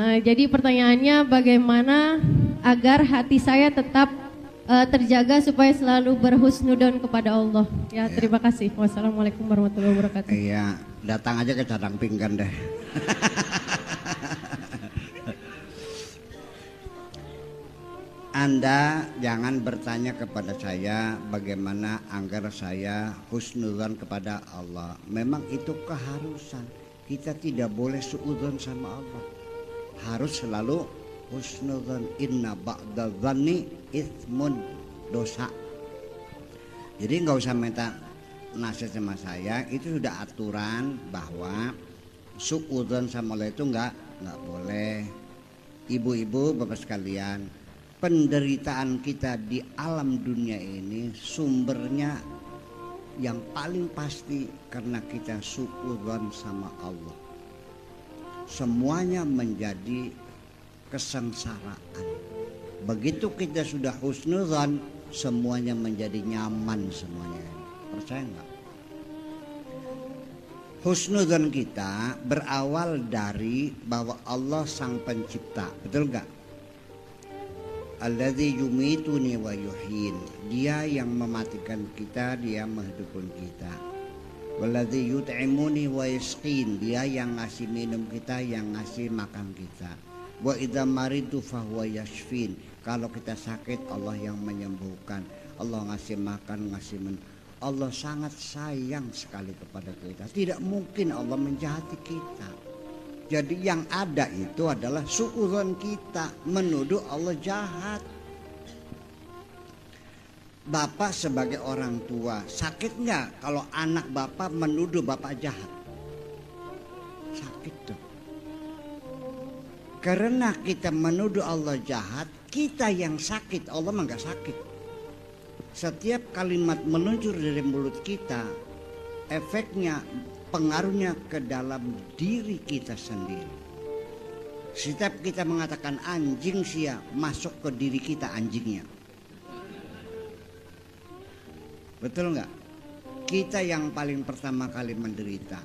Jadi pertanyaannya bagaimana agar hati saya tetap terjaga supaya selalu berhusnudon kepada Allah. Ya, terima kasih. Wassalamualaikum warahmatullahi wabarakatuh. Iya, datang aja ke cadang pinggan deh. Anda jangan bertanya kepada saya bagaimana agar saya husnudzon kepada Allah. Memang itu keharusan. Kita tidak boleh suudzon sama Allah. Harus selalu husnudzon. Inna ba'da dzanni itsmun, dosa. Jadi nggak usah minta nasihat sama saya. Itu sudah aturan bahwa suudzon sama Allah itu nggak boleh. Ibu-ibu, bapak sekalian, penderitaan kita di alam dunia ini sumbernya yang paling pasti karena kita suudzon sama Allah. Semuanya menjadi kesengsaraan. Begitu kita sudah husnudzon, semuanya menjadi nyaman semuanya. Percaya nggak? Husnudzon kita berawal dari bahwa Allah sang pencipta, betul nggak? Alladzi yumituni wa yuhyin. Dia yang mematikan kita, dia menghidupkan kita. Walladzi yut'imuni wa yasqin. Dia yang ngasih minum kita, yang ngasih makan kita. Wa idza maridu fahuwa yashfin. Kalau kita sakit, Allah yang menyembuhkan. Allah ngasih makan, ngasih minum. Allah sangat sayang sekali kepada kita. Tidak mungkin Allah menjahati kita. Jadi yang ada itu adalah suudzon kita, menuduh Allah jahat. Bapak sebagai orang tua, sakit nggak kalau anak bapak menuduh bapak jahat? Sakit tuh. Karena kita menuduh Allah jahat, kita yang sakit, Allah mah nggak sakit. Setiap kalimat meluncur dari mulut kita, efeknya, pengaruhnya ke dalam diri kita sendiri. Setiap kita mengatakan anjing sia, masuk ke diri kita anjingnya. Betul nggak? Kita yang paling pertama kali menderita,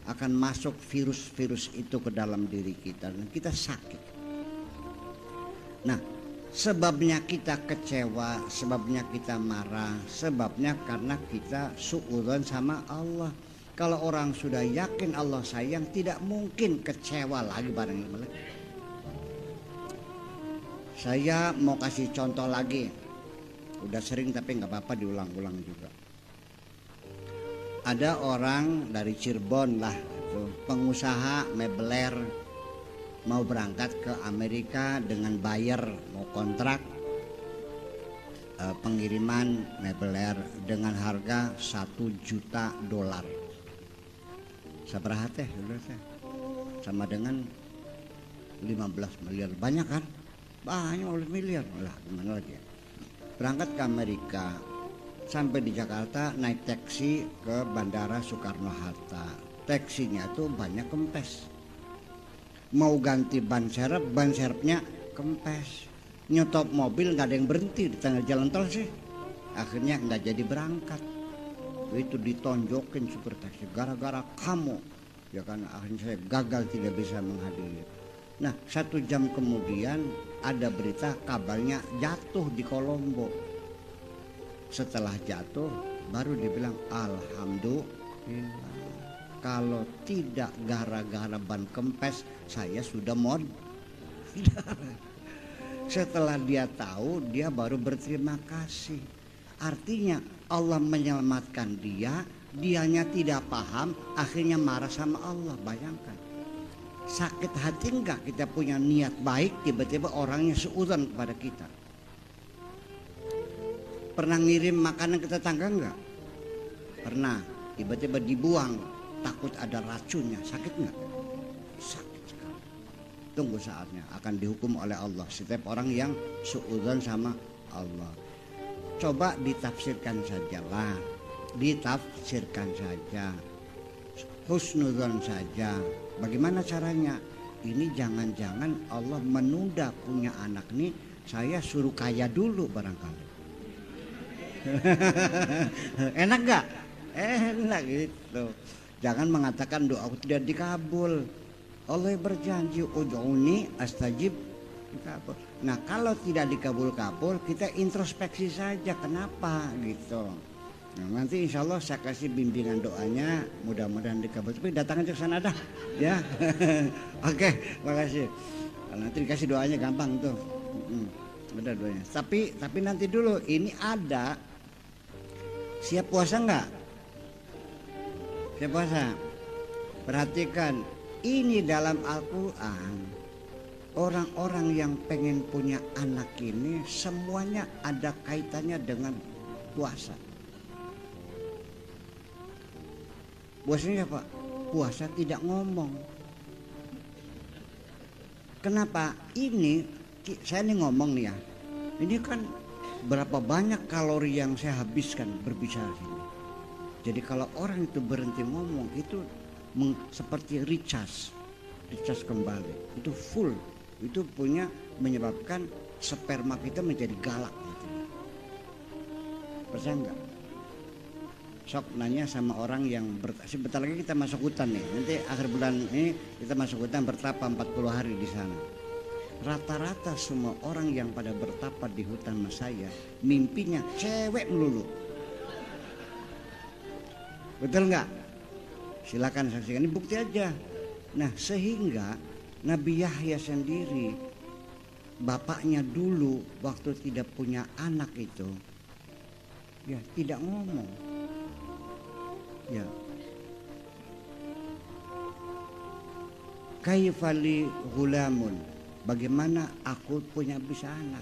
akan masuk virus-virus itu ke dalam diri kita dan kita sakit. Nah, sebabnya kita kecewa, sebabnya kita marah, sebabnya karena kita suudzon sama Allah. Kalau orang sudah yakin Allah sayang, tidak mungkin kecewa lagi bareng ini. Saya mau kasih contoh lagi. Udah sering tapi nggak apa-apa diulang-ulang juga. Ada orang dari Cirebon lah, pengusaha mebeler, mau berangkat ke Amerika dengan buyer, mau kontrak pengiriman mebeler dengan harga $1 juta. Sabaraha teh sama dengan 15 miliar. Banyak kan? Banyak, 15 miliar lah, gimana lagi. Berangkat ke Amerika, sampai di Jakarta naik taksi ke Bandara Soekarno-Hatta. Taksinya tuh banyak kempes. Mau ganti ban serepnya kempes. Nyetop mobil nggak ada yang berhenti di tengah jalan tol sih. Akhirnya nggak jadi berangkat. Itu ditonjokin supir taksi gara-gara kamu, ya kan. Akhirnya saya gagal, tidak bisa menghadiri. Nah, 1 jam kemudian ada berita kabarnya jatuh di Kolombo. Setelah jatuh baru dibilang alhamdulillah. Kalau tidak gara-gara ban kempes, saya sudah mod. Setelah dia tahu, dia baru berterima kasih. Artinya Allah menyelamatkan dia, dianya tidak paham, akhirnya marah sama Allah. Bayangkan, sakit hati enggak kita punya niat baik, tiba-tiba orangnya suudzon kepada kita. Pernah ngirim makanan ke tetangga enggak? Pernah, tiba-tiba dibuang, takut ada racunnya, sakit enggak? Sakit sekali. Tunggu saatnya akan dihukum oleh Allah setiap orang yang suudzon sama Allah. Coba ditafsirkan sajalah, ditafsirkan saja, husnudzon saja. Bagaimana caranya? Ini jangan-jangan Allah menunda punya anak nih, saya suruh kaya dulu barangkali. Enak gak? Enak gitu. Jangan mengatakan doaku tidak dikabul. Allah berjanji ud'uni astajib dikabul. Nah kalau tidak dikabul-kabul kita introspeksi saja kenapa gitu. Nah, nanti insya Allah saya kasih bimbingan doanya, mudah-mudahan dikabul. Tapi datang aja ke sana dah, ya. Oke, makasih. Nanti dikasih doanya gampang tuh. Ada doanya. Tapi nanti dulu ini ada. Siap puasa nggak? Siap puasa. Perhatikan, ini dalam Al-Quran. Orang-orang yang pengen punya anak ini semuanya ada kaitannya dengan puasa. Puasanya apa? Puasa tidak ngomong. Kenapa? Ini saya nih ngomong nih ya. Ini kan berapa banyak kalori yang saya habiskan berbicara sini. Jadi kalau orang itu berhenti ngomong itu seperti recharge kembali. Itu full. Itu punya menyebabkan sperma kita menjadi galak gitu. Percaya enggak? Sok nanya sama orang yang sebentar lagi kita masuk hutan nih. Nanti akhir bulan ini kita masuk hutan bertapa 40 hari di sana. Rata-rata semua orang yang pada bertapa di hutan sama saya mimpinya cewek melulu. Betul nggak? Silakan saksikan, ini bukti aja. Nah sehingga Nabi Yahya sendiri bapaknya dulu waktu tidak punya anak itu ya tidak ngomong. Ya. Kaifali gulamun, bagaimana aku punya bisa anak?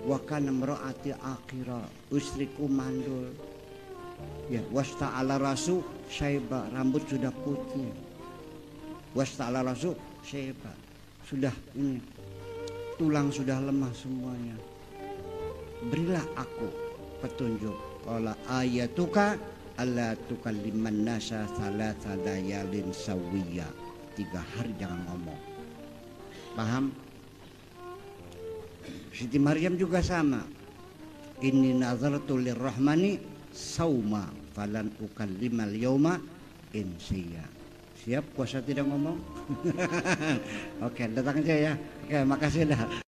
Wa kana imraati aqira, istriku mandul. Ya, wasta'ala rasu syaiba, rambut sudah putih. Wasta'ala rasu syaiba, sudah ini tulang sudah lemah semuanya. Berilah aku petunjuk. Qala ayatuka alla tukalliman nasa salasa layalin sawiya. 3 hari jangan ngomong. Paham? Siti Maryam juga sama. Inni nazartu lirrahmani sauma falan ukallimal yauma insiya. Siap puasa tidak ngomong? Oke, datang aja ya. Oke, makasih dah.